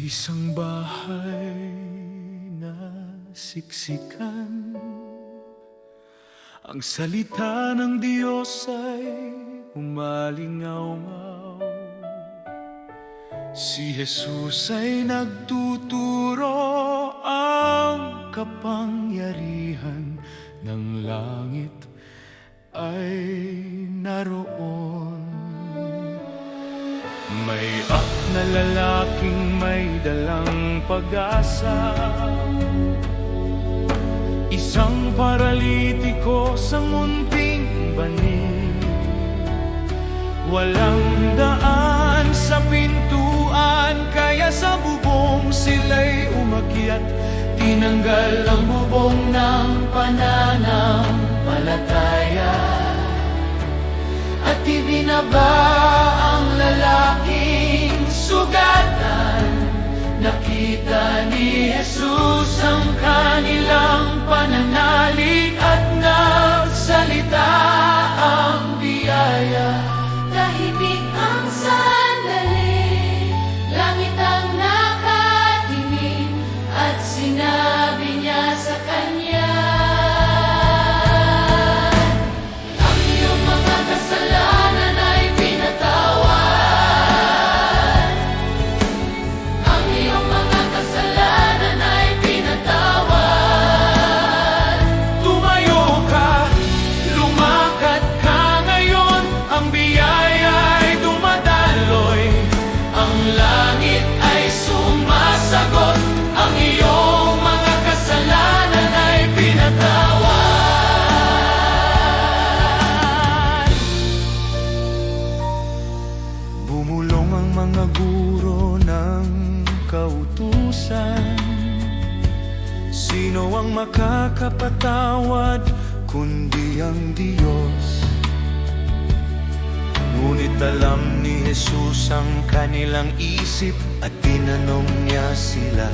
Isang bahay na siksikan, ang salita ng Diyos ay umalingaw-ngaw. Si Jesus ay nagtuturo, ang kapangyarihan ng langit ay naroon. May na lalaking may dalang pag-asa, isang paralitiko sa munting banig. Walang daan sa pintuan, kaya sa bubong sila'y umakyat. Tinanggal ang bubong ng pananampalataya at ibinaba ang lalaking sugatan. Nakita ni Jesus ang kanilang pananalig at nagsalita ang biyaya. Tahimik ang sandali, langit ang nakatingin, at sinabi niya sa kanya, ang iyong mga kasalanan ay pinatawad. Ang iyong mga kasalanan ay pinatawad. Tumayo ka, lumakad ka ngayon, ang biyaya ay dumadaloy. Ang langit ay sumasagot, ang iyong mga kasalanan ay pinatawad. Bumulong ang mga guro ng kautusan. Sino ang makakapatawad kundi ang Diyos? Ngunit alam ni Jesus ang kanilang isip at tinanong niya sila,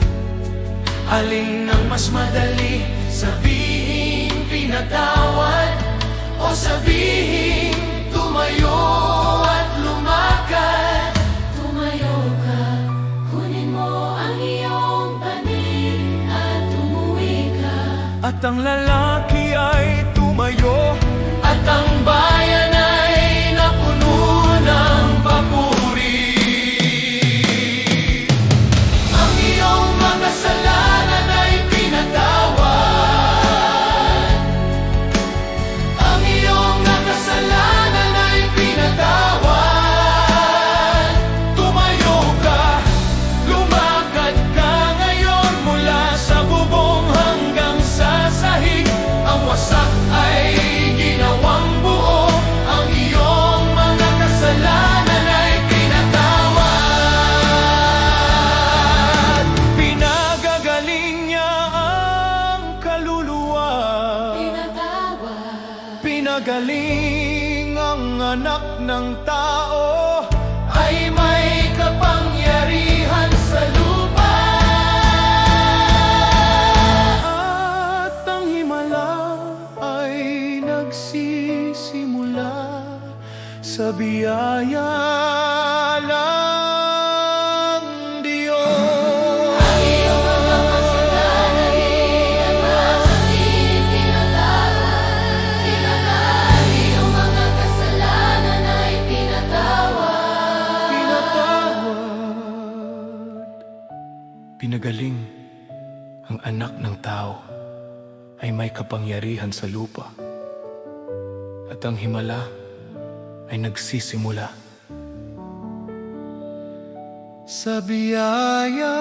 alin ang mas madali, sabihin pinatawad o sabihin tumayo at lumakad? Tumayo ka, kunin mo ang iyong panig at umuwi ka. At ang lalaki ay tumayo, at ang bayan ay napuno ng papuri. Ang iyong mga kasalanan ay pinatawad. Ang iyong mga kasalanan ay pinatawad. Tumayo ka, lumakad ka ngayon, mula sa bubong hanggang sa sahig. Ang wasak ay ginawang buo, ang iyong mga kasalanan ay pinatawad. Pinagagaling niya ang kaluluwa, Pinatawad. pinagaling ang anak ng tao, ay may kapangyarihan sa lupa. At ang himala ay nagsisimula sa biyaya ng Diyos. Ang iyong mga kasalanan ay pinatawad. Ang iyong mga kasalanan ay pinatawad. Pinagaling ang anak ng tao, ay may kapangyarihan sa lupa. At ang himala ay nagsisimula sa biyaya